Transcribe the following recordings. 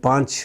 5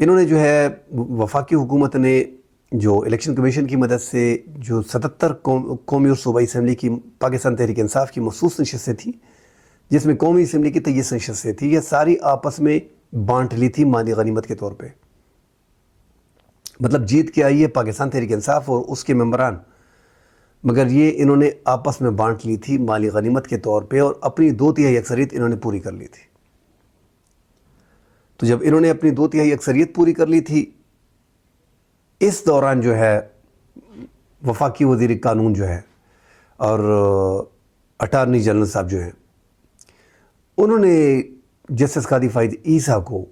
انہوں نے جو ہے وفاقی حکومت نے جو الیکشن کمیشن کی مدد سے جو 77 قومی اور صوبائی اسمبلی کی پاکستان تحریک انصاف کی مخصوص نشستیں تھیں، جس میں قومی اسمبلی کی 23 نشستیں تھیں، یہ ساری آپس میں بانٹ لی تھی مالی غنیمت کے طور پہ. مطلب جیت کے آئی ہے پاکستان تحریک انصاف اور اس کے ممبران، مگر یہ انہوں نے آپس میں بانٹ لی تھی مالی غنیمت کے طور پہ، اور اپنی 2/3 اکثریت انہوں نے پوری کر لی تھی. تو جب انہوں نے اپنی 2/3 اکثریت پوری کر لی تھی، اس دوران جو ہے وفاقی وزیر قانون جو ہے اور اٹارنی جنرل صاحب جو ہیں، انہوں نے جسٹس قاضی فائد عیسیٰ کو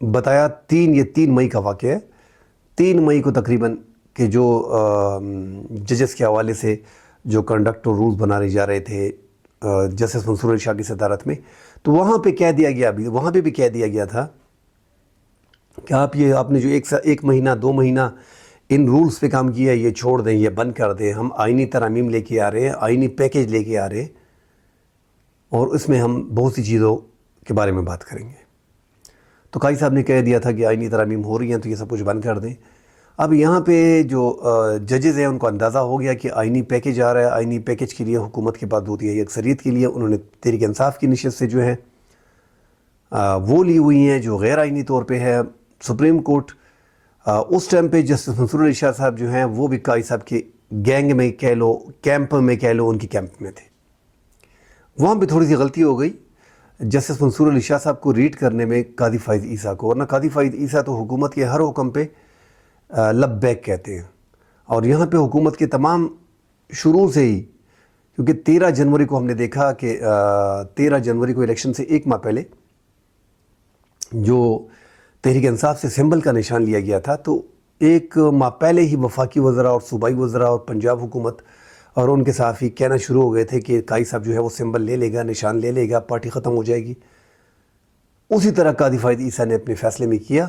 بتایا، یہ 3 مئی کا واقعہ ہے، 3 مئی کو تقریباً، کہ جو ججز کے حوالے سے جو کنڈکٹ اور رولز بنانے جا رہے تھے جسٹس منصور علی شاہ کی صدارت میں، تو وہاں پہ کہہ دیا گیا، وہاں پہ بھی کہہ دیا گیا تھا کہ آپ نے جو 1 مہینہ 2 مہینہ ان رولز پہ کام کیا ہے، یہ چھوڑ دیں، یہ بند کر دیں. ہم آئینی ترامیم لے کے آ رہے ہیں، آئینی پیکیج لے کے آ رہے ہیں، اور اس میں ہم بہت سی چیزوں کے بارے میں بات کریں گے. تو قاضی صاحب نے کہہ دیا تھا کہ آئینی ترامیم ہو رہی ہیں تو یہ سب کچھ بند کر دیں. اب یہاں پہ جو ججز ہیں ان کو اندازہ ہو گیا کہ آئینی پیکیج آ رہا ہے، آئینی پیکیج کے لیے حکومت کے پاس 2/3 اکثریت کے لیے انہوں نے تحریک انصاف کی نشست سے جو ہیں وہ لی ہوئی ہیں، جو غیر آئینی طور پہ ہے. سپریم کورٹ اس ٹائم پہ جسٹس منصور علی شاہ صاحب جو ہیں وہ بھی قاضی صاحب کے گینگ میں کہہ لو، کیمپ میں کہہ لو، ان کی کیمپ میں تھے. وہاں پہ تھوڑی سی غلطی ہو گئی جسٹس منصور علی شاہ صاحب کو ریڈ کرنے میں قاضی فائد عیسیٰ کو، ورنہ قاضی فائد عیسیٰ تو حکومت کے ہر حکم پہ لبیک کہتے ہیں. اور یہاں پہ حکومت کے تمام شروع سے ہی، کیونکہ 13 جنوری کو ہم نے دیکھا کہ 13 جنوری کو الیکشن سے 1 ماہ پہلے جو تحریک انصاف سے سمبل کا نشان لیا گیا تھا، تو 1 ماہ پہلے ہی وفاقی وزراء اور صوبائی وزراء اور پنجاب حکومت اور ان کے صحافی کہنا شروع ہو گئے تھے کہ قاضی صاحب جو ہے وہ سمبل لے لے گا، نشان لے لے گا، پارٹی ختم ہو جائے گی. اسی طرح قاضی فائد عیسیٰ نے اپنے فیصلے میں کیا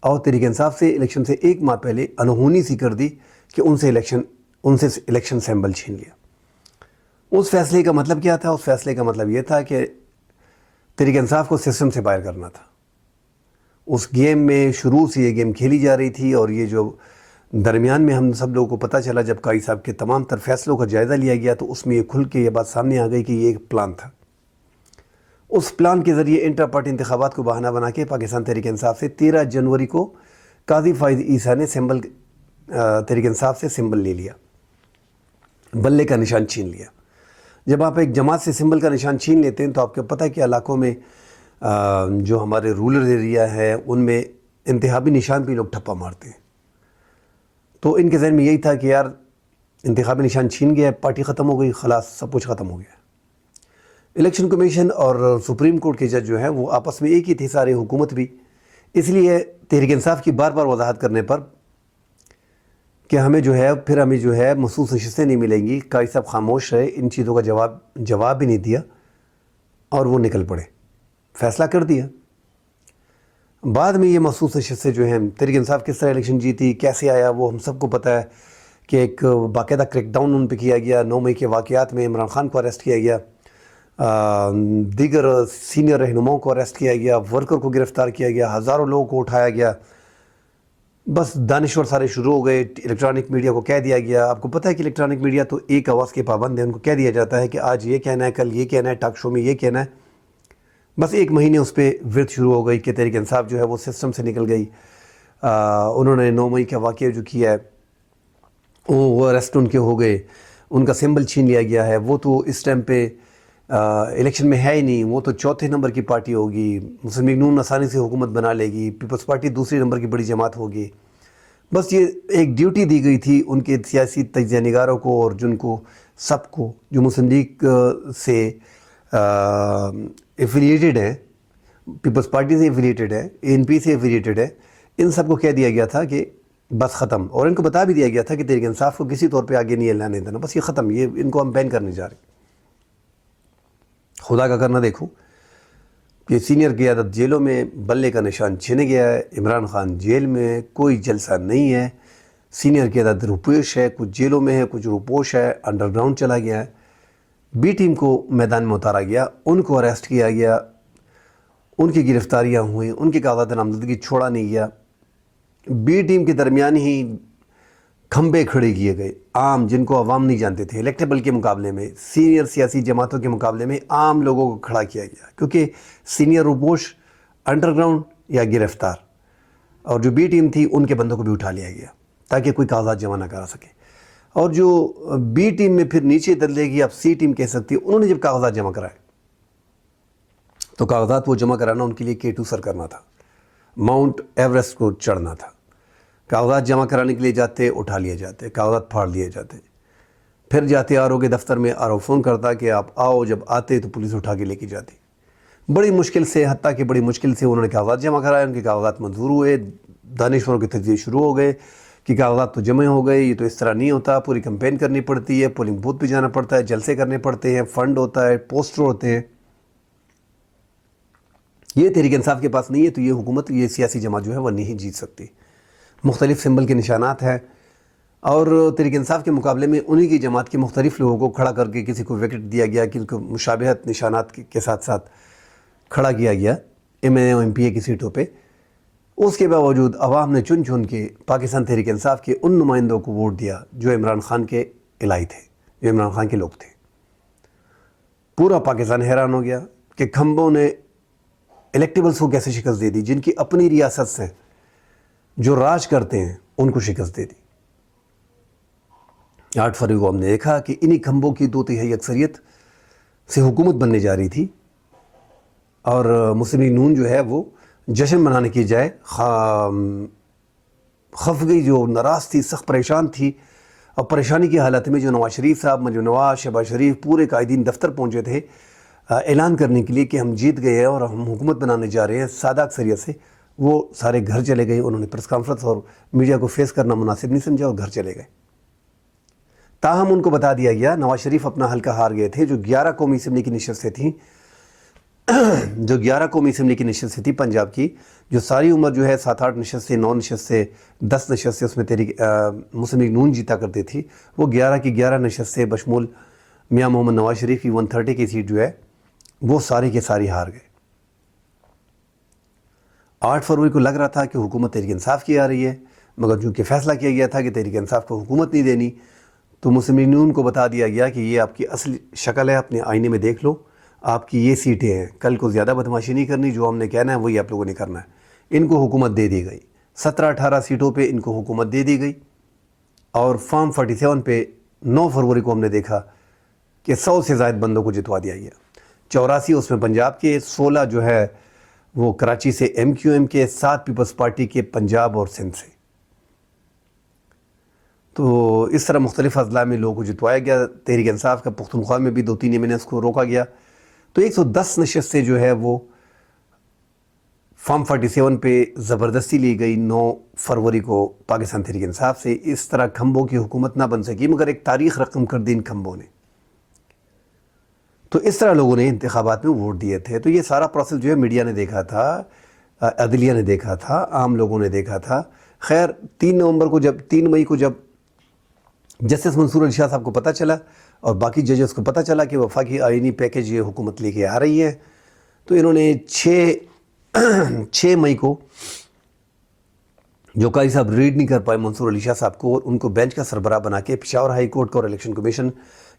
اور تحریک انصاف سے الیکشن سے 1 ماہ پہلے انہونی سی کر دی کہ ان سے الیکشن سمبل چھین لیا. اس فیصلے کا مطلب کیا تھا؟ اس فیصلے کا مطلب یہ تھا کہ تحریک انصاف کو سسٹم سے باہر کرنا تھا. اس گیم میں شروع سے یہ گیم کھیلی جا رہی تھی، اور یہ جو درمیان میں ہم سب لوگوں کو پتہ چلا جب قاضی صاحب کے تمام تر فیصلوں کا جائزہ لیا گیا، تو اس میں یہ کھل کے یہ بات سامنے آ گئی کہ یہ ایک پلان تھا. اس پلان کے ذریعے انٹر پارٹی انتخابات کو بہانہ بنا کے پاکستان تحریک انصاف سے 13 جنوری کو قاضی فائد عیسیٰ نے تحریک انصاف سے سمبل لے لیا، بلے کا نشان چھین لیا. جب آپ ایک جماعت سے سمبل کا نشان چھین لیتے ہیں تو آپ کو پتہ ہے کہ علاقوں میں جو ہمارے رولر ایریا ہے ان میں انتخابی نشان پہ لوگ ٹھپا مارتے ہیں. تو ان کے ذہن میں یہی تھا کہ یار انتخابی نشان چھین گیا، پارٹی ختم ہو گئی، خلاص سب کچھ ختم ہو گیا. الیکشن کمیشن اور سپریم کورٹ کے جج جو ہیں وہ آپس میں ایک ہی تھے، سارے حکومت بھی. اس لیے تحریک انصاف کی بار بار وضاحت کرنے پر کہ ہمیں جو ہے مخصوص نشستیں نہیں ملیں گی، قاضی صاحب خاموش رہے، ان چیزوں کا جواب بھی نہیں دیا اور وہ نکل پڑے، فیصلہ کر دیا. بعد میں یہ مخصوص نشستیں جو ہیں تحریک انصاف کس طرح الیکشن جیتی، کیسے آیا، وہ ہم سب کو پتہ ہے کہ ایک باقاعدہ کریک ڈاؤن ان پہ کیا گیا. 9 مئی کے واقعات میں عمران خان کو اریسٹ کیا گیا، دیگر سینئر رہنماؤں کو اریسٹ کیا گیا، ورکر کو گرفتار کیا گیا، ہزاروں لوگوں کو اٹھایا گیا. بس دانشور سارے شروع ہو گئے. الیکٹرانک میڈیا کو کہہ دیا گیا، آپ کو پتہ ہے کہ الیکٹرانک میڈیا تو ایک آواز کے پابند ہے، ان کو کہہ دیا جاتا ہے کہ آج یہ کہنا ہے، کل یہ کہنا ہے، ٹاک شو میں یہ کہنا ہے. بس 1 مہینے اس پہ ورد شروع ہو گئی کہ تحریک انصاف جو ہے وہ سسٹم سے نکل گئی. انہوں نے 9 مئی کا واقعہ جو کیا ہے وہ اریسٹ ان کے ہو گئے، ان کا سمبل چھین لیا گیا ہے. وہ تو اس ٹائم پہ الیکشن میں ہے ہی نہیں، وہ تو 4تھے نمبر کی پارٹی ہوگی. مسلم لیگ نون آسانی سے حکومت بنا لے گی، پیپلز پارٹی 2 نمبر کی بڑی جماعت ہوگی. بس یہ ایک ڈیوٹی دی گئی تھی ان کے سیاسی تجزیہ نگاروں کو اور جن کو سب کو جو مسلم لیگ سے ایفیلیٹڈ ہے، پیپلز پارٹی سے ایفیلیٹڈ ہے، ANP سے ایفیلیٹڈ ہے، ان سب کو کہہ دیا گیا تھا کہ بس ختم. اور ان کو بتا بھی دیا گیا تھا کہ تحریک انصاف کو کسی طور پہ آگے نہیں لانے دینا، بس یہ ختم، یہ ان کو ہم بین کرنے جا رہے ہیں. خدا کا کرنا دیکھو کہ سینئر قیادت جیلوں میں، بلے کا نشان چھن گیا ہے، عمران خان جیل میں، کوئی جلسہ نہیں ہے. سینئر قیادت روپوش ہے، کچھ جیلوں میں ہے، کچھ روپوش ہے، انڈر گراؤنڈ چلا گیا ہے. بی ٹیم کو میدان میں اتارا گیا، ان کو اریسٹ کیا گیا. ان کی گرفتاریاں ہوئیں، ان کے کاغذات نامزدگی چھوڑا نہیں گیا، بی ٹیم کے درمیان ہی کھمبے کھڑے کیے گئے، عام جن کو عوام نہیں جانتے تھے، الیکٹیبل کے مقابلے میں، سینئر سیاسی جماعتوں کے مقابلے میں عام لوگوں کو کھڑا کیا گیا، کیونکہ سینئر روپوش انڈر گراؤنڈ یا گرفتار، اور جو بی ٹیم تھی ان کے بندوں کو بھی اٹھا لیا گیا تاکہ کوئی کاغذات جمع نہ کرا سکے۔ اور جو بی ٹیم میں پھر نیچے درجے کی آپ سی ٹیم کہہ سکتی ہے، انہوں نے جب کاغذات جمع کرائے تو کاغذات وہ جمع کرانا ان کے لیے K2 سر کرنا تھا، ماؤنٹ ایوریسٹ کو چڑھنا تھا۔ کاغذات جمع کرانے کے لیے جاتے، اٹھا لیے جاتے، کاغذات پھاڑ لیے جاتے، پھر جاتے RO کے دفتر میں، RO فون کرتا کہ آپ آؤ، جب آتے تو پولیس اٹھا کے لے کے جاتی۔ بڑی مشکل سے، حتیٰ کہ بڑی مشکل سے انہوں نے کاغذات جمع کرائے، ان کے کاغذات منظور ہوئے، دانشوروں کے تجزیے شروع ہو گئے کہ کاغذات تو جمع ہو گئے، یہ تو اس طرح نہیں ہوتا، پوری کمپین کرنی پڑتی ہے، پولنگ بوتھ پہ جانا پڑتا ہے، جلسے کرنے پڑتے ہیں، فنڈ ہوتا ہے، پوسٹر ہوتے ہیں، یہ تحریک انصاف کے پاس نہیں ہے تو یہ حکومت، یہ سیاسی جماعت جو ہے وہ نہیں جیت سکتی۔ مختلف سمبل کے نشانات ہیں، اور تحریک انصاف کے مقابلے میں انہی کی جماعت کے مختلف لوگوں کو کھڑا کر کے کسی کو وکٹ دیا گیا، کسی کو مشابہت نشانات کے ساتھ ساتھ کھڑا کیا گیا MNA اور MPA کی سیٹوں پہ۔ اس کے باوجود عوام نے چن چن کے پاکستان تحریک انصاف کے ان نمائندوں کو ووٹ دیا جو عمران خان کے الہی تھے، جو عمران خان کے لوگ تھے۔ پورا پاکستان حیران ہو گیا کہ کھمبوں نے الیکٹیبلز کو کیسے شکست دے دی، جن کی اپنی ریاست سے جو راج کرتے ہیں ان کو شکست دے دی۔ 8 فروری کو ہم نے دیکھا کہ انہی کھمبوں کی 2/3 اکثریت سے حکومت بننے جا رہی تھی، اور مسلم لیگ نون جو ہے وہ جشن منانے کی جائے خف گئی، جو ناراض تھی، سخت پریشان تھی، اور پریشانی کی حالت میں جو نواز شریف صاحب، منجو نواز، شہباز شریف، پورے قائدین دفتر پہنچے تھے اعلان کرنے کے لیے کہ ہم جیت گئے ہیں اور ہم حکومت بنانے جا رہے ہیں سادہ اکثریت سے، وہ سارے گھر چلے گئے۔ انہوں نے پریس کانفرنس اور میڈیا کو فیس کرنا مناسب نہیں سمجھا اور گھر چلے گئے۔ تاہم ان کو بتا دیا گیا، نواز شریف اپنا حلقہ ہار گئے تھے، جو 11 قومی اسمبلی کی نشستیں تھیں، جو 11 قومی اسمبلی کی نشستیں تھیں پنجاب کی، جو ساری عمر جو ہے 7-8 نشستیں، 9 نشستیں، 10 نشستیں اس میں مسلم لیگ نون جیتا کرتی تھی، وہ 11 کی 11 نشستیں بشمول میاں محمد نواز شریف کی 130 کی سیٹ جو ہے وہ ساری کے ساری ہار گئے۔ 8 فروری کو لگ رہا تھا کہ حکومت تحریک انصاف کی آ رہی ہے، مگر چونکہ فیصلہ کیا گیا تھا کہ تحریک انصاف کو حکومت نہیں دینی، تو مسلم لیگ نون کو بتا دیا گیا کہ یہ آپ کی اصل شکل ہے، اپنے آئینے میں دیکھ لو، آپ کی یہ سیٹیں ہیں، کل کو زیادہ بدماشی نہیں کرنی، جو ہم نے کہنا ہے وہی آپ لوگوں نے کرنا ہے۔ ان کو حکومت دے دی گئی، 17-18 سیٹوں پہ ان کو حکومت دے دی گئی، اور فارم 47 پہ 9 فروری کو ہم نے دیکھا کہ 100 سے زائد بندوں کو جتوا دیا گیا۔ 84 اس میں پنجاب کے، 16 جو ہے وہ کراچی سے MQM کے، 7 پیپلز پارٹی کے پنجاب اور سندھ سے۔ تو اس طرح مختلف اضلاع میں لوگوں کو جتوایا گیا۔ تحریک انصاف کا پختونخوا میں بھی 2-3 ایمنس کو روکا گیا، تو 110 نشستیں جو ہے وہ فارم 47 پہ زبردستی لی گئی 9 فروری کو پاکستان تحریک انصاف سے۔ اس طرح کھمبوں کی حکومت نہ بن سکی، مگر ایک تاریخ رقم کر دی ان کھمبوں نے۔ تو اس طرح لوگوں نے انتخابات میں ووٹ دیے تھے۔ تو یہ سارا پروسیس جو ہے میڈیا نے دیکھا تھا، عدلیہ نے دیکھا تھا، عام لوگوں نے دیکھا تھا۔ خیر 3 مئی کو جب جسٹس منصور علی شاہ صاحب کو پتہ چلا اور باقی ججز کو پتہ چلا کہ وفاقی آئینی پیکج یہ حکومت لے کے آ رہی ہے، تو انہوں نے 6 مئی کو، جو قاضی صاحب ریڈ نہیں کر پائے منصور علی شاہ صاحب کو، ان کو بینچ کا سربراہ بنا کے پشاور ہائی کورٹ کا اور الیکشن کمیشن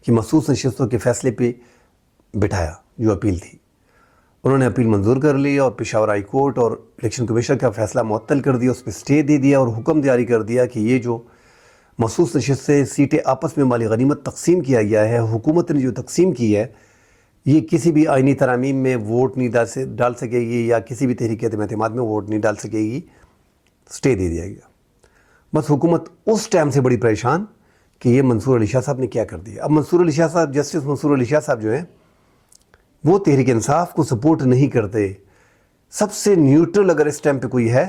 کی مخصوص نشستوں کے فیصلے پہ بٹھایا، جو اپیل تھی۔ انہوں نے اپیل منظور کر لی اور پشاور ہائی کورٹ اور الیکشن کمیشن کا فیصلہ معطل کر دیا، اس پہ سٹے دے دیا اور حکم جاری کر دیا کہ یہ جو مخصوص نشستیں، سیٹیں آپس میں مالی غنیمت تقسیم کیا گیا ہے، حکومت نے جو تقسیم کی ہے، یہ کسی بھی آئینی ترامیم میں ووٹ نہیں ڈال سکے گی، یا کسی بھی تحریک عدم اعتماد میں ووٹ نہیں ڈال سکے گی، سٹے دے دیا گیا۔ بس حکومت اس ٹائم سے بڑی پریشان کہ یہ منصور علی شاہ صاحب نے کیا کر دیا۔ اب منصور علی شاہ صاحب، جسٹس منصور علی شاہ صاحب جو ہیں، وہ تحریک انصاف کو سپورٹ نہیں کرتے۔ سب سے نیوٹرل اگر اس ٹائم پہ کوئی ہے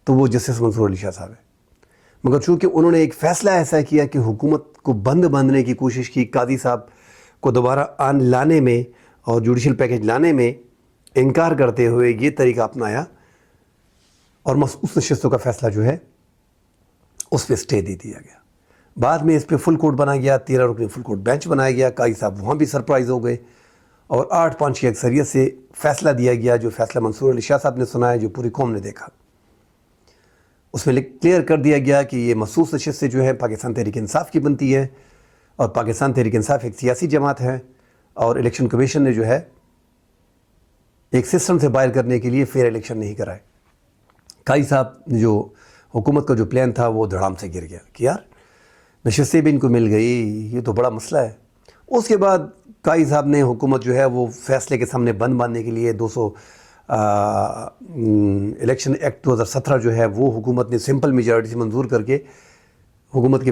تو وہ جسٹس منصور علی شاہ صاحب ہے، مگر چونکہ انہوں نے ایک فیصلہ ایسا کیا کہ حکومت کو باندھنے کی کوشش کی، قاضی صاحب کو دوبارہ لانے میں اور جوڈیشل پیکج لانے میں انکار کرتے ہوئے یہ طریقہ اپنایا، اور اس نشستوں کا فیصلہ جو ہے اس پہ سٹے دے دیا گیا۔ بعد میں اس پہ فل کورٹ بنا گیا، 13 رکنی فل کورٹ بینچ بنایا گیا۔ قاضی صاحب وہاں بھی سرپرائز ہو گئے اور 8-5 کی اکثریت سے فیصلہ دیا گیا، جو فیصلہ منصور علی شاہ صاحب نے سنایا، جو پوری قوم نے دیکھا۔ اس میں کلیئر کر دیا گیا کہ یہ مخصوص نشستیں جو ہے پاکستان تحریک انصاف کی بنتی ہے، اور پاکستان تحریک انصاف ایک سیاسی جماعت ہے، اور الیکشن کمیشن نے جو ہے ایک سسٹم سے باہر کرنے کے لیے فیئر الیکشن نہیں کرائے۔ قاضی صاحب جو حکومت کا جو پلان تھا وہ دھڑام سے گر گیا کہ یار نشستیں بھی ان کو مل گئی، یہ تو بڑا مسئلہ ہے۔ اس کے بعد قاضی صاحب نے حکومت جو ہے وہ فیصلے کے سامنے بند باندھنے کے لیے الیکشن ایکٹ 2017 جو ہے وہ حکومت نے سمپل میجارٹی سے منظور کر کے حکومت کے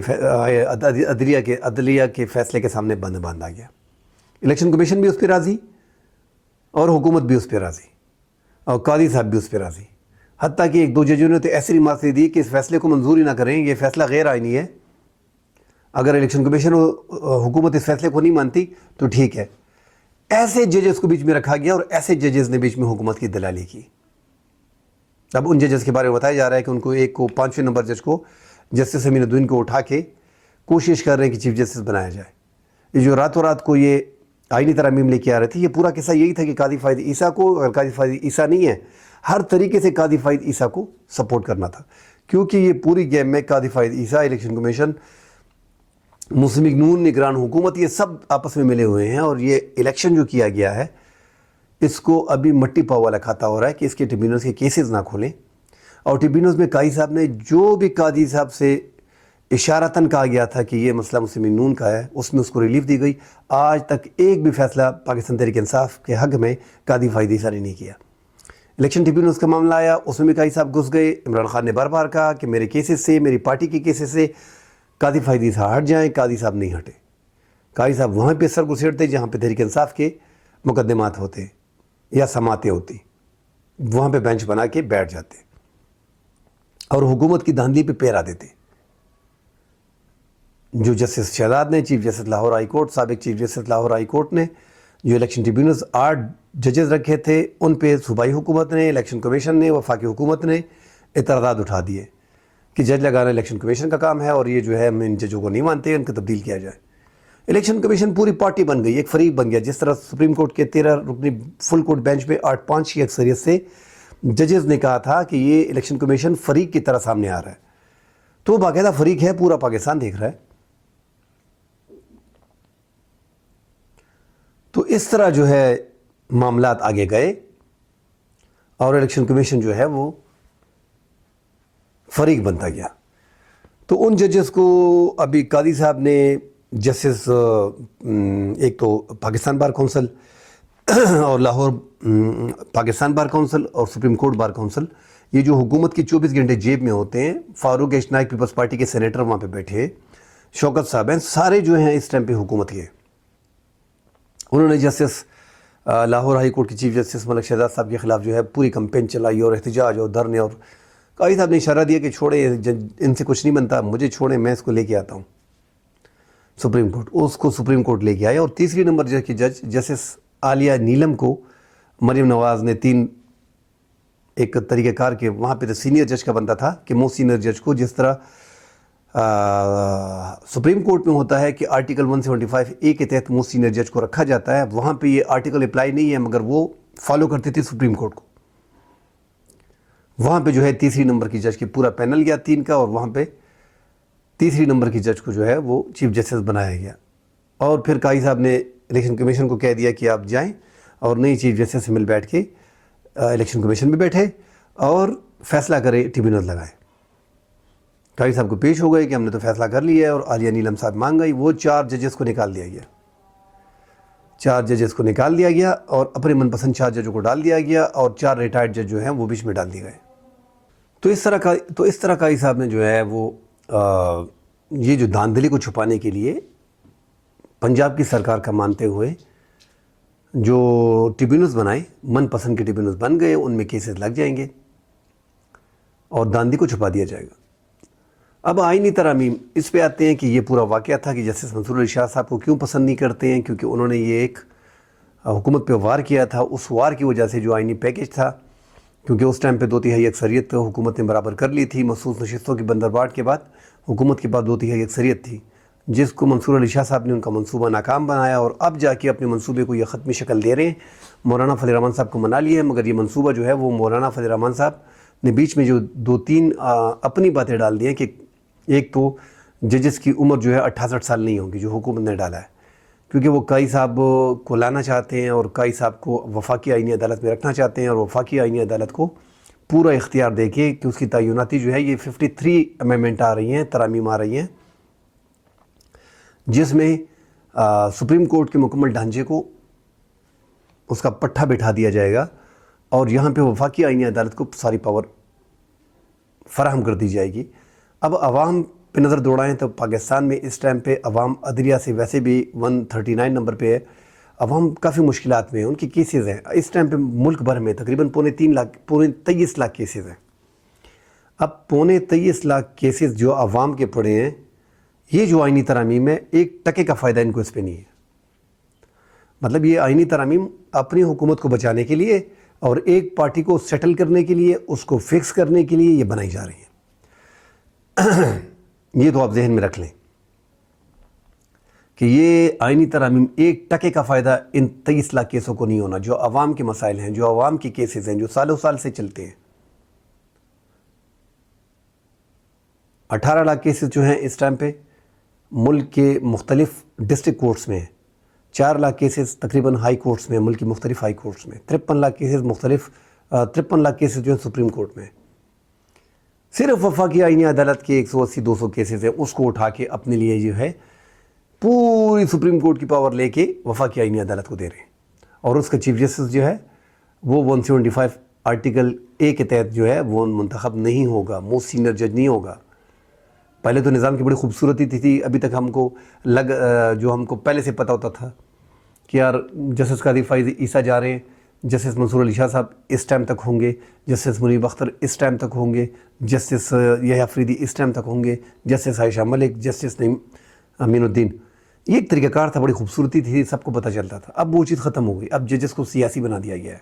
عدلیہ کے فیصلے کے سامنے بند باندھا گیا۔ الیکشن کمیشن بھی اس پہ راضی اور حکومت بھی اس پہ راضی اور قاضی صاحب بھی اس پہ راضی، حتیٰ کہ 1-2 ججوں نے تو ایسی ریمارکس دی کہ اس فیصلے کو منظور ہی نہ کریں، یہ فیصلہ غیر آئینی ہے، اگر الیکشن کمیشن حکومت اس فیصلے کو نہیں مانتی تو ٹھیک ہے۔ ایسے ججز کو بیچ میں رکھا گیا اور ایسے ججز نے بیچ میں حکومت کی دلالی کی۔ اب ان ججز کے بارے میں بتایا جا رہا ہے کہ ان کو ایک کو 5ویں نمبر جج کو جسٹس امین الدین کو اٹھا کے کوشش کر رہے ہیں کہ چیف جسٹس بنایا جائے۔ یہ جو راتوں رات کو یہ آئینی ترامیم لے کے آ رہے تھے، یہ پورا قصہ یہی تھا کہ قاضی فائد عیسیٰ کو، اگر قاضی فائد عیسیٰ نہیں ہے، ہر طریقے سے قاضی فائد عیسیٰ کو سپورٹ کرنا تھا، کیونکہ یہ پوری گیم میں قاضی فائد عیسیٰ، الیکشن کمیشن، مسلم لیگ نون، نگران حکومت، یہ سب آپس میں ملے ہوئے ہیں، اور یہ الیکشن جو کیا گیا ہے اس کو ابھی مٹی پاؤ والا کھاتا ہو رہا ہے کہ اس کے ٹریبیونلز کے کیسز نہ کھولیں۔ اور ٹریبیونلز میں قاضی صاحب نے جو بھی قاضی صاحب سے اشارتاً کہا گیا تھا کہ یہ مسئلہ مسلم لیگ نون کا ہے، اس میں اس کو ریلیف دی گئی۔ آج تک ایک بھی فیصلہ پاکستان تحریک انصاف کے حق میں قاضی فائد عیسیٰ نے نہیں کیا۔ الیکشن ٹریبیونلز کا معاملہ آیا، اس میں بھی قاضی صاحب گھس گئے۔ عمران خان نے بار بار کہا کہ میرے کیسز سے، میری پارٹی کے کیسز سے قاضی فائد عیسیٰ ہٹ جائیں، قاضی صاحب نہیں ہٹے۔ قاضی صاحب وہاں پہ سر گھسیٹتے جہاں پہ تحریک انصاف کے مقدمات ہوتے یا سماعتیں ہوتی، وہاں پہ بینچ بنا کے بیٹھ جاتے اور حکومت کی دھاندلی پہ پیرا دیتے۔ جو جسٹس شہزاد نے، chief justice Lahore high court, سابق chief justice Lahore high court نے جو الیکشن ٹریبیونلز 8 ججز رکھے تھے، ان پہ صوبائی حکومت نے، الیکشن کمیشن نے، وفاقی حکومت نے اعتراضات اٹھا دیے کہ جج لگانا الیکشن کمیشن کا کام ہے، اور یہ جو ہے ہم ان ججوں کو نہیں مانتے، ان کو تبدیل کیا جائے۔ الیکشن کمیشن پوری پارٹی بن گئی، ایک فریق بن گیا، جس طرح سپریم کورٹ کے 13 رکنی فل کورٹ بینچ میں 8-5 کی اکثریت سے ججز نے کہا تھا کہ یہ الیکشن کمیشن فریق کی طرح سامنے آ رہا ہے، تو باقاعدہ فریق ہے، پورا پاکستان دیکھ رہا ہے۔ تو اس طرح جو ہے معاملات آگے گئے اور الیکشن کمیشن جو ہے وہ فریق بنتا گیا۔ تو ان ججز کو ابھی قاضی صاحب نے جسٹس ایک تو پاکستان بار کونسل اور لاہور پاکستان بار کونسل اور سپریم کورٹ بار کونسل، یہ جو حکومت کی 24 گھنٹے جیب میں ہوتے ہیں، فاروق اشناق پیپلز پارٹی کے سینیٹر وہاں پہ بیٹھے، شوکت صاحب ہیں، سارے جو ہیں اس ٹائم پہ حکومت کے، انہوں نے جسٹس لاہور ہائی کورٹ کی چیف جسٹس ملک شہزاد صاحب کے خلاف جو ہے پوری کمپین چلائی اور احتجاج اور دھرنے، اور قاضی صاحب نے اشارہ دیا کہ چھوڑے، ان سے کچھ نہیں بنتا، مجھے چھوڑیں، میں اس کو لے کے آتا ہوں سپریم کورٹ۔ اس کو سپریم کورٹ لے کے آئے، اور تیسری نمبر جج کی جج جسٹس عالیہ نیلم کو مریم نواز نے ایک طریقہ کار کے، وہاں پہ تو سینئر جج کا بنتا تھا کہ موسٹ سینئر جج کو، جس طرح سپریم کورٹ میں ہوتا ہے کہ آرٹیکل 175A کے تحت موسٹ سینئر جج کو رکھا جاتا ہے، وہاں پہ یہ آرٹیکل اپلائی نہیں ہے، مگر وہ فالو کرتے تھے سپریم کورٹ کو۔ وہاں پہ جو ہے تیسری نمبر کی جج کی پورا پینل گیا 3 کا، اور وہاں پہ تیسری نمبر کی جج کو جو ہے وہ چیف جسٹس بنایا گیا۔ اور پھر قاضی صاحب نے الیکشن کمیشن کو کہہ دیا کہ آپ جائیں اور نئی چیف جسٹس سے مل بیٹھ کے الیکشن کمیشن میں بیٹھے اور فیصلہ کرے، ٹریبیونل لگائے۔ قاضی صاحب کو پیش ہو گئے کہ ہم نے تو فیصلہ کر لیا ہے، اور عالیہ نیلم صاحب مان گئی، وہ 4 ججز کو نکال دیا گیا، 4 ججز کو نکال دیا گیا اور اپنے من پسند 4 ججوں کو ڈال دیا گیا، اور 4 ریٹائرڈ جج جو ہیں وہ بیچ میں ڈال دیے گئے۔ تو اس طرح قاضی صاحب نے جو ہے وہ یہ جو دھاندلی کو چھپانے کے لیے پنجاب کی سرکار کا مانتے ہوئے جو ٹریبیونلز بنائے، من پسند کے ٹریبیونلز بن گئے، ان میں کیسز لگ جائیں گے اور دھاندلی کو چھپا دیا جائے گا۔ اب آئینی ترامیم اس پہ آتے ہیں کہ یہ پورا واقعہ تھا کہ جسٹس منصور علی شاہ صاحب کو کیوں پسند نہیں کرتے ہیں، کیونکہ انہوں نے یہ ایک حکومت پہ وار کیا تھا، اس وار کی وجہ سے جو آئینی پیکج تھا، کیونکہ اس ٹائم پہ 2/3 اکثریت حکومت نے برابر کر لی تھی، مخصوص نشستوں کی بندرباٹ کے بعد حکومت کے پاس 2/3 اکثریت تھی، جس کو منصور علی شاہ صاحب نے ان کا منصوبہ ناکام بنایا، اور اب جا کے اپنے منصوبے کو یہ ختمی شکل دے رہے ہیں۔ مولانا فضل الرحمان صاحب کو منا لیے ہیں، مگر یہ منصوبہ جو ہے وہ مولانا فضل الرحمان صاحب نے بیچ میں جو 2-3 اپنی باتیں ڈال دی ہیں، کہ ایک تو ججز کی عمر جو ہے 68 سال نہیں ہوگی، جو حکومت نے ڈالا ہے، کیونکہ وہ قاضی صاحب کو لانا چاہتے ہیں اور قاضی صاحب کو وفاقی آئینی عدالت میں رکھنا چاہتے ہیں، اور وفاقی آئینی عدالت کو پورا اختیار دے کے کہ اس کی تعیناتی جو ہے، یہ 53 امینڈمنٹ آ رہی ہیں، ترامیم آ رہی ہیں، جس میں سپریم کورٹ کے مکمل ڈھانچے کو اس کا پٹھا بٹھا دیا جائے گا، اور یہاں پہ وفاقی آئینی عدالت کو ساری پاور فراہم کر دی جائے گی۔ اب عوام پہ نظر دوڑائیں تو پاکستان میں اس ٹائم پہ عوام عدلیہ سے ویسے بھی 139 نمبر پہ ہے، عوام کافی مشکلات میں ہیں، ان کی کیسز ہیں اس ٹائم پہ ملک بھر میں تقریباً 23 لاکھ کیسز ہیں۔ اب 23 لاکھ کیسز جو عوام کے پڑے ہیں، یہ جو آئینی ترامیم ہے، 1% کا فائدہ ان کو اس پہ نہیں ہے۔ مطلب یہ آئینی ترامیم اپنی حکومت کو بچانے کے لیے اور ایک پارٹی کو سیٹل کرنے کے لیے، اس کو فکس کرنے کے لیے یہ بنائی جا رہی ہیں۔ یہ تو آپ ذہن میں رکھ لیں کہ یہ آئینی ترامیم 1% کا فائدہ ان 23 لاکھ کیسوں کو نہیں ہونا، جو عوام کے مسائل ہیں، جو عوام کی کیسز ہیں، جو سالوں سال سے چلتے ہیں۔ 18 لاکھ کیسز جو ہیں اس ٹائم پہ ملک کے مختلف ڈسٹرکٹ کورٹس میں ہیں، 4 لاکھ کیسز تقریباً ہائی کورٹس میں، ملک کی مختلف ہائی کورٹس میں، 53 لاکھ کیسز 53 لاکھ کیسز جو ہیں سپریم کورٹ میں۔ صرف وفاقی آئینی عدالت کے 180-200 کیسز ہیں، اس کو اٹھا کے اپنے لیے جو ہے پوری سپریم کورٹ کی پاور لے کے وفاقی آئینی عدالت کو دے رہے ہیں، اور اس کا چیف جسٹس جو ہے وہ 175 آرٹیکل اے کے تحت جو ہے وہ منتخب نہیں ہوگا، موسٹ سینئر جج نہیں ہوگا۔ پہلے تو نظام کی بڑی خوبصورتی تھی، ابھی تک ہم کو جو ہم کو پہلے سے پتہ ہوتا تھا کہ یار جسٹس قاضی فائز عیسیٰ جا رہے ہیں، جسٹس منصور علی شاہ صاحب اس ٹائم تک ہوں گے، جسٹس منیب اختر اس ٹائم تک ہوں گے، جسٹس یحییٰ افریدی اس ٹائم تک ہوں گے، جسٹس عائشہ ملک، جسٹس نعیم امین الدین۔ یہ ایک طریقہ کار تھا، بڑی خوبصورتی تھی، سب کو پتہ چلتا تھا۔ اب وہ چیز ختم ہو گئی، اب ججز کو سیاسی بنا دیا گیا ہے۔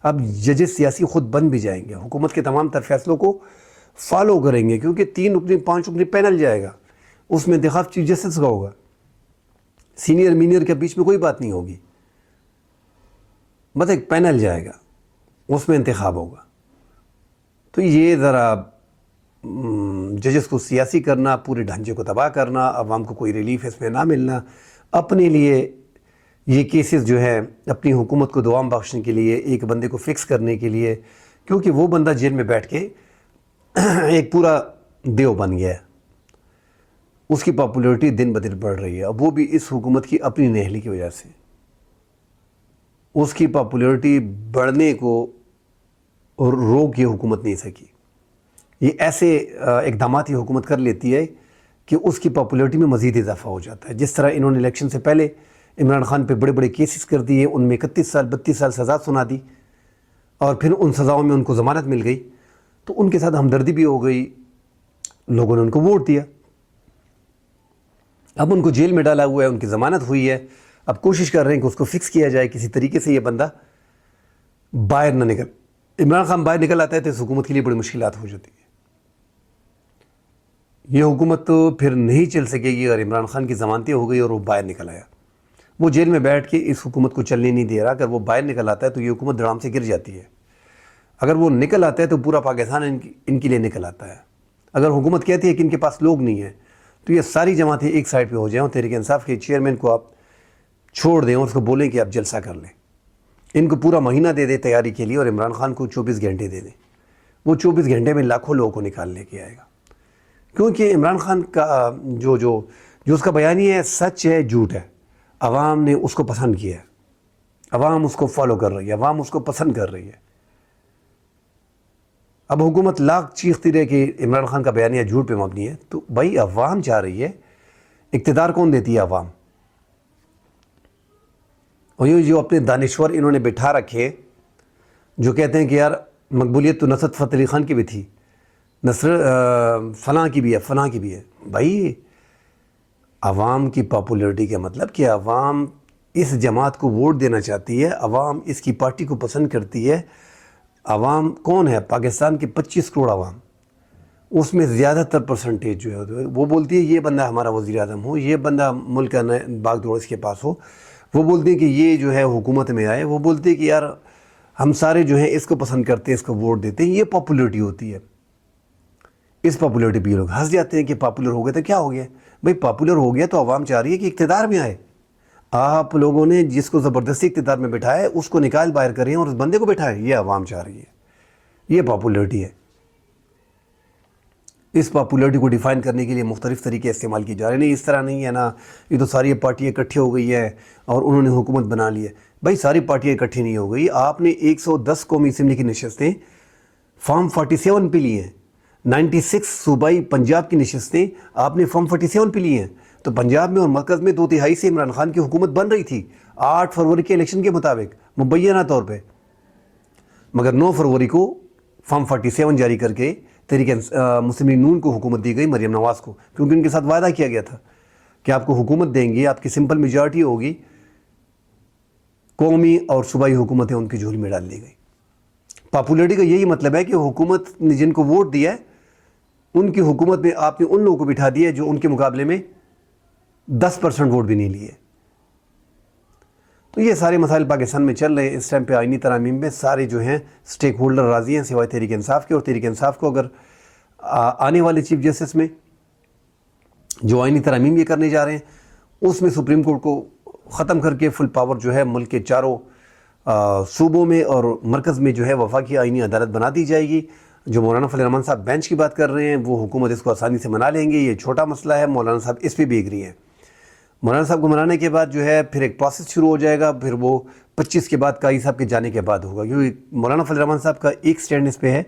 اب ججز سیاسی خود بن بھی جائیں گے، حکومت کے تمام تر فیصلوں کو فالو کریں گے، کیونکہ 3 رکنی 5 رکنی پینل جائے گا، اس میں انتخاب چیف جسٹس کا ہوگا، سینئر مینئر کے بیچ میں کوئی بات نہیں ہوگی، بس ایک پینل جائے گا، اس میں انتخاب ہوگا۔ تو یہ ذرا ججز کو سیاسی کرنا، پورے ڈھانچے کو تباہ کرنا، عوام کو کوئی ریلیف اس میں نہ ملنا، اپنے لیے یہ کیسز جو ہے اپنی حکومت کو دوام بخشنے کے لیے، ایک بندے کو فکس کرنے کے لیے، کیونکہ وہ بندہ جیل میں بیٹھ کے ایک پورا دیو بن گیا ہے، اس کی پاپولیرٹی دن بدن بڑھ رہی ہے، اب وہ بھی اس حکومت کی اپنی نااہلی کی وجہ سے۔ اس کی پاپولیرٹی بڑھنے کو روک یہ حکومت نہیں سکی۔ یہ ایسے اقدامات یہ حکومت کر لیتی ہے کہ اس کی پاپولیرٹی میں مزید اضافہ ہو جاتا ہے۔ جس طرح انہوں نے الیکشن سے پہلے عمران خان پہ بڑے بڑے کیسز کر دیے، ان میں 31 سال 32 سال سزا سنا دی، اور پھر ان سزاؤں میں ان کو ضمانت مل گئی، تو ان کے ساتھ ہمدردی بھی ہو گئی، لوگوں نے ان کو ووٹ دیا۔ اب ان کو جیل میں ڈالا ہوا ہے، ان کی ضمانت ہوئی ہے، اب کوشش کر رہے ہیں کہ اس کو فکس کیا جائے کسی طریقے سے، یہ بندہ باہر نہ نکل۔ عمران خان باہر نکل آتا ہے تو اس حکومت کے لیے بڑی مشکلات ہو جاتی ہے۔ یہ حکومت تو پھر نہیں چل سکے گی اگر عمران خان کی ضمانتیں ہو گئی اور وہ باہر نکل آیا۔ وہ جیل میں بیٹھ کے اس حکومت کو چلنے نہیں دے رہا، اگر وہ باہر نکل آتا ہے تو یہ حکومت دھڑام سے گر جاتی ہے۔ اگر وہ نکل آتا ہے تو پورا پاکستان ان کے لیے نکل آتا ہے۔ اگر حکومت کہتی ہے کہ ان کے پاس لوگ نہیں ہیں، تو یہ ساری جماعتیں ایک سائڈ پہ ہو جائیں، تحریک انصاف کے چیئرمین کو آپ چھوڑ دیں اور اس کو بولیں کہ آپ جلسہ کر لیں، ان کو پورا مہینہ دے دیں تیاری کے لیے، اور عمران خان کو 24 گھنٹے دے دیں۔ وہ 24 گھنٹے میں لاکھوں لوگوں کو نکال لے کے آئے گا، کیونکہ عمران خان کا جو اس کا بیانیہ ہے، سچ ہے جھوٹ ہے، عوام نے اس کو پسند کیا ہے، عوام اس کو فالو کر رہی ہے، عوام اس کو پسند کر رہی ہے۔ اب حکومت لاکھ چیختی رہے کہ عمران خان کا بیانیہ جھوٹ پہ مبنی ہے، تو بھائی عوام چاہ رہی ہے، اقتدار کون دیتی ہے؟ عوام۔ اور یہ جو اپنے دانشور انہوں نے بٹھا رکھے، جو کہتے ہیں کہ یار مقبولیت تو نصرت فتح علی خان کی بھی تھی، فلاں کی بھی ہے، فلاں کی بھی ہے۔ بھائی عوام کی پاپولیرٹی کا مطلب کہ عوام اس جماعت کو ووٹ دینا چاہتی ہے، عوام اس کی پارٹی کو پسند کرتی ہے۔ عوام کون ہے؟ پاکستان کے 25 کروڑ عوام، اس میں زیادہ تر پرسنٹیج جو ہے وہ بولتی ہے یہ بندہ ہمارا وزیر اعظم ہو، یہ بندہ ملک کا باغ دوڑ اس کے پاس ہو، وہ بولتے ہیں کہ یہ جو ہے حکومت میں آئے، وہ بولتے ہیں کہ یار ہم سارے جو ہیں اس کو پسند کرتے ہیں، اس کو ووٹ دیتے ہیں۔ یہ پاپولیرٹی ہوتی ہے۔ اس پاپولیرٹی پہ یہ لوگ ہنس جاتے ہیں کہ پاپولر ہو گئے تو کیا ہو گیا؟ بھائی پاپولر ہو گیا تو عوام چاہ رہی ہے کہ اقتدار میں آئے۔ آپ لوگوں نے جس کو زبردستی اقتدار میں بٹھایا ہے اس کو نکال باہر کریں اور اس بندے کو بٹھائیں، یہ عوام چاہ رہی ہے۔ یہ پاپولیرٹی ہے۔ اس پاپولیرٹی کو ڈیفائن کرنے کے لیے مختلف طریقے استعمال کیے جا رہے ہیں۔ نہیں اس طرح نہیں ہے نا، یہ تو ساری پارٹیاں اکٹھی ہو گئی ہیں اور انہوں نے حکومت بنا لی ہے۔ بھائی ساری پارٹیاں اکٹھی نہیں ہو گئی۔ آپ نے 110 قومی اسمبلی کی نشستیں فارم 47 پہ لی ہیں، 96 صوبائی پنجاب کی نشستیں آپ نے فارم 47 پہ لی ہیں۔ تو پنجاب میں اور مرکز میں 2/3 سے عمران خان کی حکومت بن رہی تھی 8 فروری کے الیکشن کے مطابق مبینہ طور پہ، مگر 9 فروری کو فارم 47 جاری کر کے تحریک مسلم لیگ نون کو حکومت دی گئی، مریم نواز کو، کیونکہ ان کے ساتھ وعدہ کیا گیا تھا کہ آپ کو حکومت دیں گے، آپ کی سمپل میجارٹی ہوگی، قومی اور صوبائی حکومتیں ان کی جھولی میں ڈال دی گئی۔ پاپولیرٹی کا یہی مطلب ہے کہ حکومت نے جن کو ووٹ دیا ہے ان کی حکومت میں آپ نے ان لوگوں کو بٹھا دیا ہے جو ان کے مقابلے میں 10% ووٹ بھی نہیں لیے۔ تو یہ سارے مسائل پاکستان میں چل رہے ہیں اس ٹائم پہ۔ آئینی ترامیم میں سارے جو ہیں سٹیک ہولڈر راضی ہیں سوائے تحریک انصاف کے، اور تحریک انصاف کو اگر آنے والے چیف جسٹس میں جو آئینی ترامیم یہ کرنے جا رہے ہیں اس میں سپریم کورٹ کو ختم کر کے فل پاور جو ہے ملک کے چاروں صوبوں میں اور مرکز میں جو ہے وفاقی آئینی عدالت بنا دی جائے گی۔ جو مولانا فضل الرحمان صاحب بینچ کی بات کر رہے ہیں وہ حکومت اس کو آسانی سے منا لیں گے، یہ چھوٹا مسئلہ ہے، مولانا صاحب اس پہ بھی ایگری ہیں۔ مولانا صاحب کو منانے کے بعد جو ہے پھر ایک پروسیس شروع ہو جائے گا، پھر وہ 25 کے بعد قاضی صاحب کے جانے کے بعد ہوگا، کیونکہ مولانا فضل الرحمان صاحب کا ایک سٹینڈ اس پہ ہے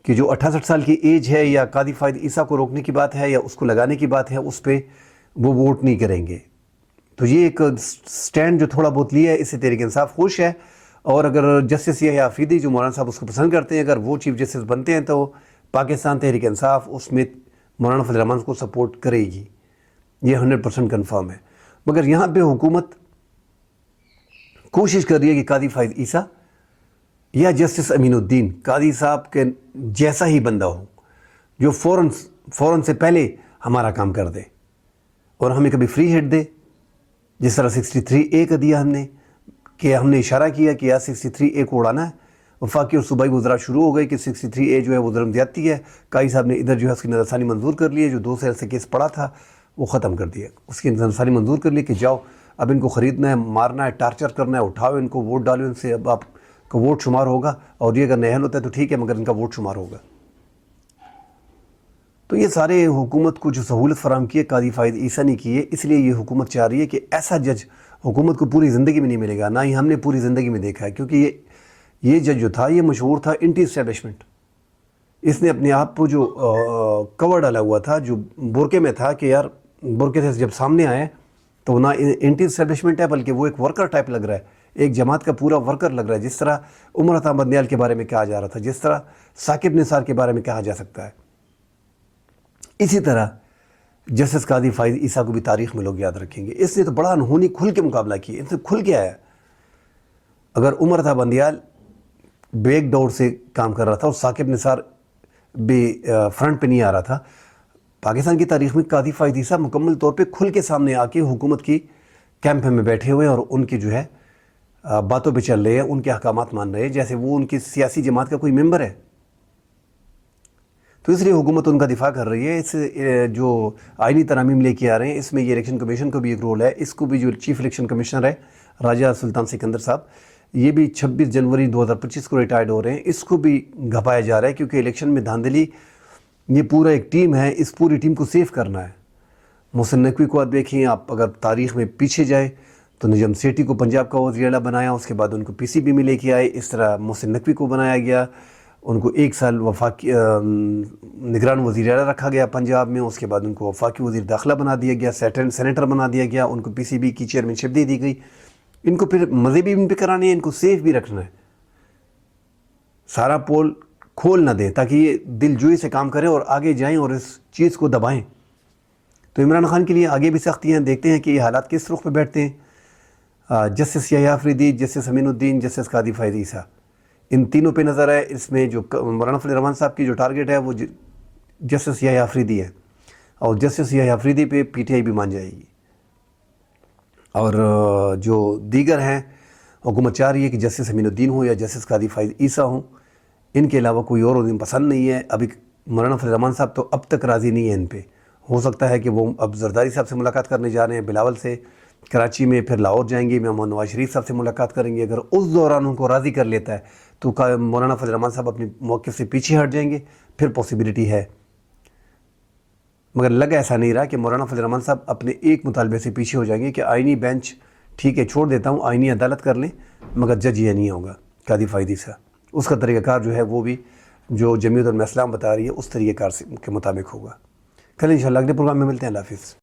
کہ جو 68 سال کی ایج ہے یا قاضی فائد عیسیٰ کو روکنے کی بات ہے یا اس کو لگانے کی بات ہے، اس پہ وہ ووٹ نہیں کریں گے۔ تو یہ ایک سٹینڈ جو تھوڑا بہت لیا ہے، اس سے تحریک انصاف خوش ہے، اور اگر جسٹس یحییٰ آفریدی جو مولانا صاحب اس کو پسند کرتے ہیں اگر وہ چیف جسٹس بنتے ہیں تو پاکستان تحریک انصاف اس میں مولانا فضل الرحمان کو سپورٹ کرے گی، یہ 100% کنفرم ہے۔ مگر یہاں پہ حکومت کوشش کر رہی ہے کہ قاضی فائز عیسیٰ یا جسٹس امین الدین قاضی صاحب کے جیسا ہی بندہ ہو جو فوراً سے پہلے ہمارا کام کر دے اور ہمیں کبھی فری ہٹ دے، جس طرح 63A کا دیا ہم نے، کہ ہم نے اشارہ کیا کہ یار 63A کو اڑانا ہے۔ وفاقی اور صوبائی وزراء شروع ہو گئے کہ 63A جو ہے وہ ظلم زیادتی ہے، قاضی صاحب نے ادھر جو ہے اس کی نظرثانی منظور کر لی ہے، جو 2 سال سے کیس پڑا تھا وہ ختم کر دیا، اس کی نظرثانی منظور کر لی کہ جاؤ اب ان کو خریدنا ہے، مارنا ہے، ٹارچر کرنا ہے، اٹھاؤ ان کو، ووٹ ڈالو ان سے، اب آپ کا ووٹ شمار ہوگا، اور یہ اگر نہل ہوتا ہے تو ٹھیک ہے مگر ان کا ووٹ شمار ہوگا۔ تو یہ سارے حکومت کو جو سہولت فراہم کی ہے قاضی فائز عیسیٰ نے کی ہے، اس لیے یہ حکومت چاہ رہی ہے کہ ایسا جج حکومت کو پوری زندگی میں نہیں ملے گا، نہ ہی ہم نے پوری زندگی میں دیکھا ہے، کیونکہ یہ جج جو تھا یہ مشہور تھا اینٹی اسٹیبلشمنٹ۔ اس نے اپنے آپ کو جو کور ڈالا ہوا تھا، جو برقعے میں تھا کہ یار برقعے سے جب سامنے آئے تو نہ اینٹی اسٹیبلشمنٹ ہے بلکہ وہ ایک ورکر ٹائپ لگ رہا ہے، ایک جماعت کا پورا ورکر لگ رہا ہے، جس طرح عمر عطا بندیال کے بارے میں کہا جا رہا تھا، جس طرح ثاقب نثار کے بارے میں کہا جا سکتا ہے۔ اسی طرح جسٹس قاضی فائز عیسیٰ کو بھی تاریخ میں لوگ یاد رکھیں گے۔ اس نے تو بڑا انہونی کھل کے مقابلہ کیا، ان سے کھل کے آیا۔ اگر عمر عطا بندیال بیک ڈور سے کام کر رہا تھا اور ثاقب نثار بھی فرنٹ پہ نہیں آ رہا تھا، پاکستان کی تاریخ میں قاضی فائز عیسیٰ مکمل طور پہ کھل کے سامنے آ کے حکومت کی کیمپ میں بیٹھے ہوئے اور ان کی جو ہے باتوں پہ چل رہے ہیں، ان کے احکامات مان رہے ہیں جیسے وہ ان کی سیاسی جماعت کا کوئی ممبر ہے۔ تو اس لیے حکومت ان کا دفاع کر رہی ہے۔ اس جو آئینی ترامیم لے کے آ رہے ہیں اس میں یہ الیکشن کمیشن کو بھی ایک رول ہے، اس کو بھی جو چیف الیکشن کمشنر ہے راجہ سلطان سکندر صاحب، یہ بھی 26 جنوری 2025 کو ریٹائرڈ ہو رہے ہیں، اس کو بھی گھپایا جا رہا ہے کیونکہ الیکشن میں دھاندلی، یہ پورا ایک ٹیم ہے، اس پوری ٹیم کو سیو کرنا ہے۔ محسن نقوی کو آپ دیکھیں، آپ اگر تاریخ میں پیچھے جائیں تو نجم سیٹھی کو پنجاب کا وزیر اعلیٰ بنایا، اس کے بعد ان کو PCB میں لے کے آئے، اس طرح محسن نقوی کو بنایا گیا، ان کو 1 سال وفاقی نگران وزیر اعلیٰ رکھا گیا پنجاب میں، اس کے بعد ان کو وفاقی وزیر داخلہ بنا دیا گیا، سینیٹر بنا دیا گیا، ان کو PCB کی چیئرمین شپ دے دی گئی۔ ان کو پھر مزے بھی ان پہ کرانے ہیں، ان کو سیف بھی رکھنا ہے، سارا پول کھول نہ دیں تاکہ یہ دل جوئی سے کام کریں اور آگے جائیں اور اس چیز کو دبائیں۔ تو عمران خان کے لیے آگے بھی سختی ہیں، دیکھتے ہیں کہ یہ حالات کس رخ پہ بیٹھتے ہیں۔ جسٹس یحییٰ آفریدی، جسٹس امین الدین، جسٹس قاضی فائز عیسیٰ، ان تینوں پہ نظر ہے۔ اس میں جو مولانا فضل الرحمان صاحب کی جو ٹارگٹ ہے وہ جسٹس یحییٰ آفریدی ہے، اور جسٹس یحییٰ آفریدی پہ پی ٹی آئی بھی مان جائے گی، اور جو دیگر ہیں حکومت چاہ رہی ہے کہ جسٹس امین الدین ہوں یا جسٹس قاضی فائز عیسیٰ ہوں، ان کے علاوہ کوئی اور انہیں پسند نہیں ہے۔ ابھی مولانا فضل الرحمان صاحب تو اب تک راضی نہیں ہیں ان پہ، ہو سکتا ہے کہ وہ اب زرداری صاحب سے ملاقات کرنے جا رہے ہیں بلاول سے کراچی میں، پھر لاہور جائیں گے، محمد نواز شریف صاحب سے ملاقات کریں گے۔ اگر اس دوران ان کو راضی کر لیتا ہے تو مولانا فضل الرحمان صاحب اپنے موقف سے پیچھے ہٹ جائیں گے، پھر پاسبلٹی ہے، مگر لگ ایسا نہیں رہا کہ مولانا فضل الرحمان صاحب اپنے ایک مطالبے سے پیچھے ہو جائیں گے کہ آئینی بینچ ٹھیک ہے چھوڑ دیتا ہوں، آئینی عدالت کر لیں، مگر جج یہ نہیں ہوگا قاضی فائز عیسیٰ۔ اس کا طریقہ کار جو ہے وہ بھی جو جمعیت علماء اسلام بتا رہی ہے اس طریقہ کار کے مطابق ہوگا۔ کل انشاءاللہ اگلے پروگرام میں ملتے ہیں۔ اللہ حافظ۔